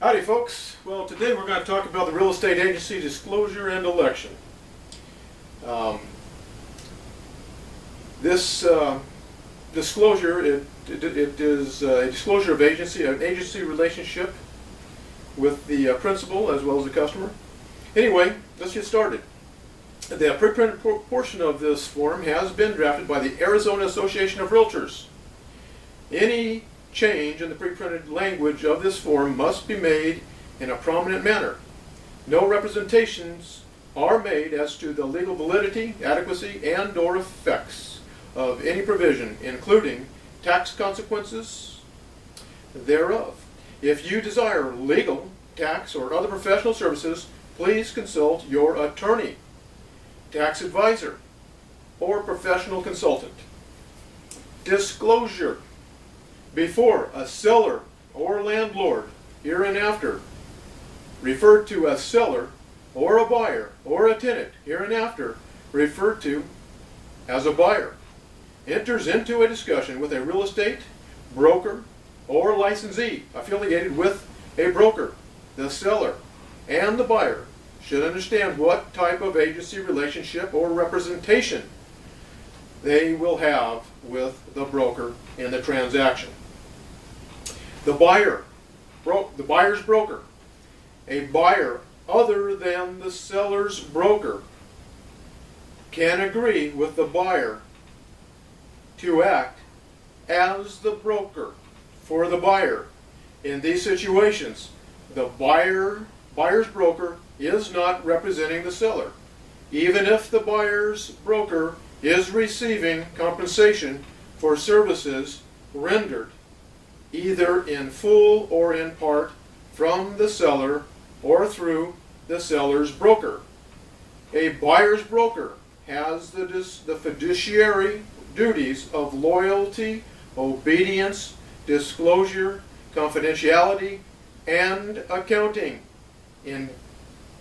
Howdy folks. Well, today we're going to talk about the real estate agency disclosure and election. This disclosure, it is a disclosure of agency, an agency relationship with the principal as well as the customer. Anyway, let's get started. The pre-printed portion of this form has been drafted by the Arizona Association of Realtors. Any change in the pre-printed language of this form must be made in a prominent manner. No representations are made as to the legal validity, adequacy, and/or effects of any provision, including tax consequences thereof. If you desire legal, tax, or other professional services, please consult your attorney, tax advisor, or professional consultant. Disclosure. Before a seller or landlord, hereinafter referred to as seller, or a buyer or a tenant, hereinafter referred to as a buyer, enters into a discussion with a real estate broker or licensee affiliated with a broker, the seller and the buyer should understand what type of agency relationship or representation they will have with the broker in the transaction. The buyer's broker. A buyer other than the seller's broker can agree with the buyer to act as the broker for the buyer. In these situations, the buyer's broker is not representing the seller, even if the buyer's broker is receiving compensation for services rendered either in full or in part from the seller or through the seller's broker. A buyer's broker has the fiduciary duties of loyalty, obedience, disclosure, confidentiality, and accounting in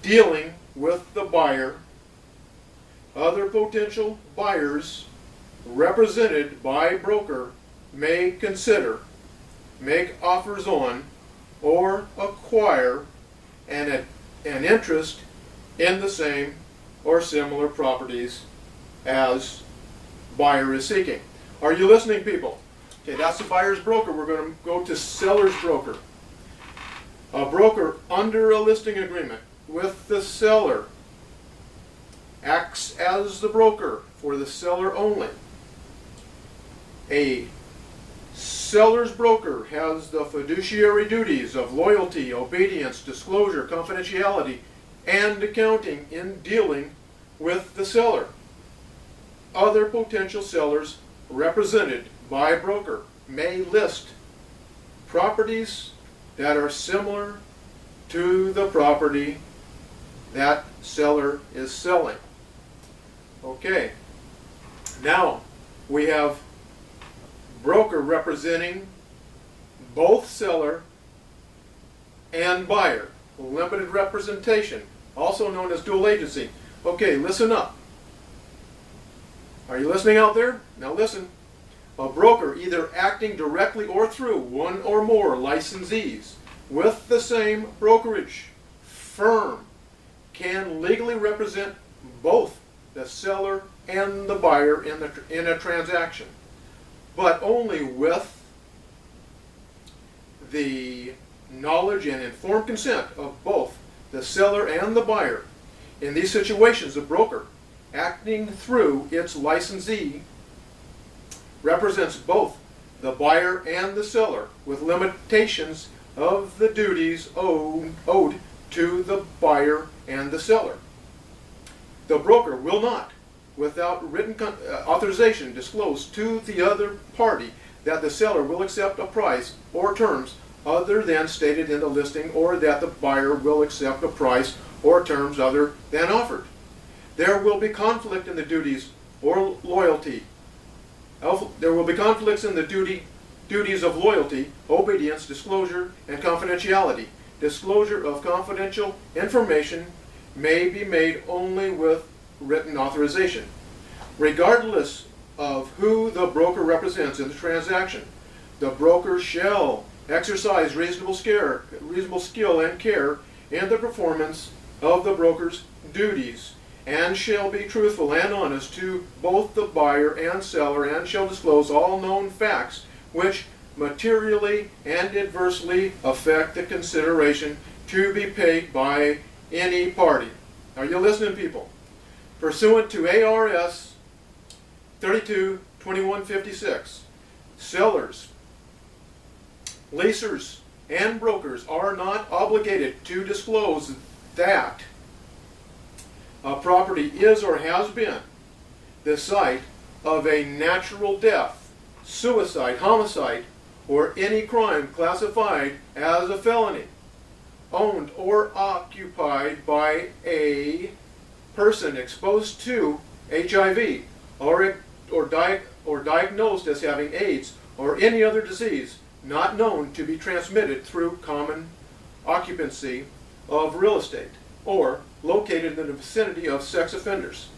dealing with the buyer. Other potential buyers represented by broker may consider, make offers on, or acquire an interest in the same or similar properties as buyer is seeking. Are you listening, people? Okay, that's the buyer's broker. We're going to go to seller's broker. A broker under a listing agreement with the seller acts as the broker for the seller only. A seller's broker has the fiduciary duties of loyalty, obedience, disclosure, confidentiality, and accounting in dealing with the seller. Other potential sellers represented by a broker may list properties that are similar to the property that seller is selling. Okay, now we have broker representing both seller and buyer. Limited representation, also known as dual agency. Okay, listen up. Are you listening out there? Now listen. A broker either acting directly or through one or more licensees with the same brokerage firm can legally represent both the seller and the buyer in a transaction, but only with the knowledge and informed consent of both the seller and the buyer. In these situations, the broker, acting through its licensee, represents both the buyer and the seller with limitations of the duties owed to the buyer and the seller. The broker will not, without written authorization, disclose to the other party that the seller will accept a price or terms other than stated in the listing, or that the buyer will accept a price or terms other than offered. There will be conflict in the duties or loyalty. There will be conflicts in the duties of loyalty, obedience, disclosure, and confidentiality. Disclosure of confidential information may be made only with written authorization. Regardless of who the broker represents in the transaction, the broker shall exercise reasonable skill and care in the performance of the broker's duties, and shall be truthful and honest to both the buyer and seller, and shall disclose all known facts which materially and adversely affect the consideration to be paid by any party. Are you listening, people? Pursuant to ARS 32-2156, sellers, leasers, and brokers are not obligated to disclose that a property is or has been the site of a natural death, suicide, homicide, or any crime classified as a felony, owned or occupied by a person exposed to HIV or diagnosed as having AIDS or any other disease not known to be transmitted through common occupancy of real estate, or located in the vicinity of sex offenders.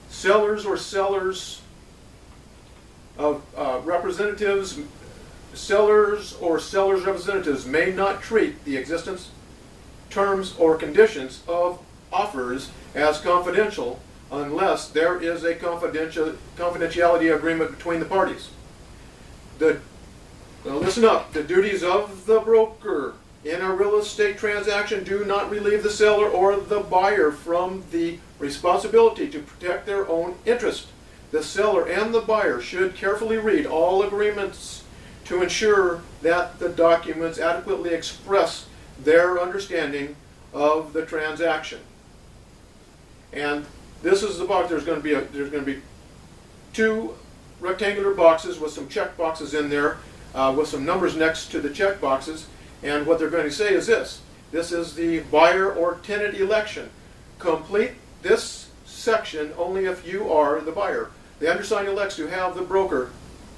Sellers or sellers representatives may not treat the existence, terms, or conditions of offers as confidential unless there is a confidentiality agreement between the parties. Now listen up. The duties of the broker in a real estate transaction do not relieve the seller or the buyer from the responsibility to protect their own interest. The seller and the buyer should carefully read all agreements to ensure that the documents adequately express their understanding of the transaction. And this is the box. There's going to be two rectangular boxes with some check boxes in there, with some numbers next to the check boxes. And what they're going to say is this. This is the buyer or tenant election. Complete this section only if you are the buyer. The undersigned elects to have the broker,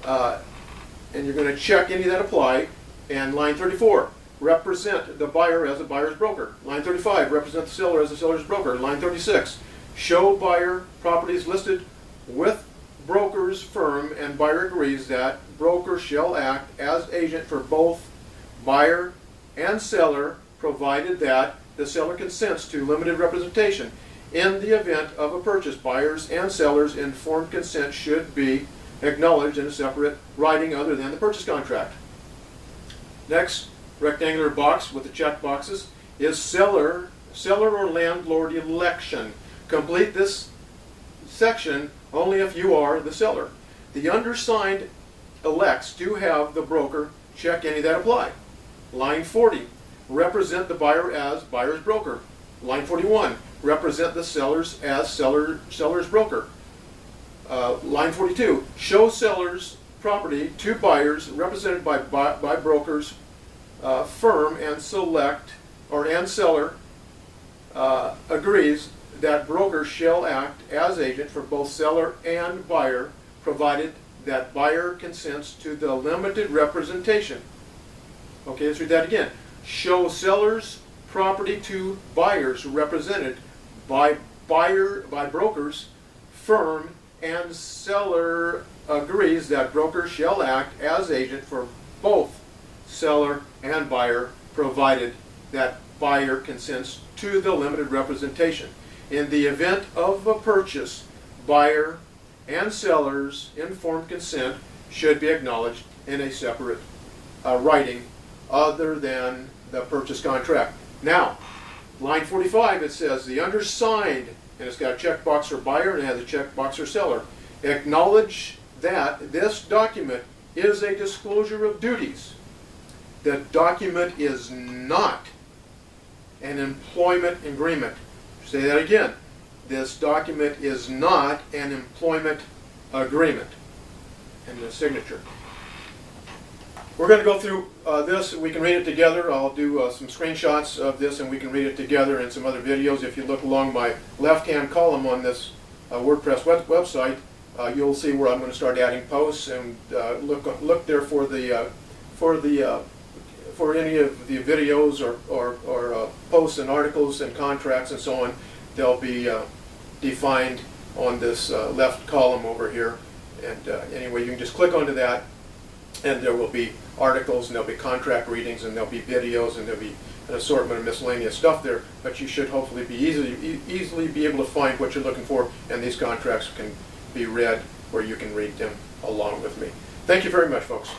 and you're going to check any that apply. And line 34, represent the buyer as a buyer's broker. Line 35, represent the seller as the seller's broker. Line 36, show buyer properties listed with broker's firm, and buyer agrees that broker shall act as agent for both buyer and seller, provided that the seller consents to limited representation. In the event of a purchase, buyers and sellers' informed consent should be acknowledged in a separate writing other than the purchase contract. Next rectangular box with the check boxes is seller or landlord election. Complete this section only if you are the seller. The undersigned elects to have the broker check any that apply. Line 40, represent the buyer as buyer's broker. Line 41, represent the sellers as seller's broker. Line 42, show seller's property to buyers represented by broker's firm, and seller agrees that broker shall act as agent for both seller and buyer, provided that buyer consents to the limited representation. Okay, let's read that again. Show seller's property to buyers represented by broker's firm, and seller agrees that broker shall act as agent for both seller and buyer, provided that buyer consents to the limited representation. In the event of a purchase, buyer and seller's informed consent should be acknowledged in a separate writing other than the purchase contract. Now, line 45, it says the undersigned, and it's got a checkbox for buyer and it has a checkbox for seller, acknowledge that this document is a disclosure of duties. The document is not an employment agreement. Say that again. This document is not an employment agreement. And the signature. We're going to go through this. We can read it together. I'll do some screenshots of this, and we can read it together in some other videos. If you look along my left-hand column on this WordPress website, you'll see where I'm going to start adding posts, and look there for any of the videos or posts and articles and contracts and so on. They'll be defined on this left column over here. And anyway, you can just click onto that And there will be articles, and there'll be contract readings, and there'll be videos, and there'll be an assortment of miscellaneous stuff there, but you should hopefully be easily be able to find what you're looking for, and these contracts can be read where you can read them along with me. Thank you very much, folks.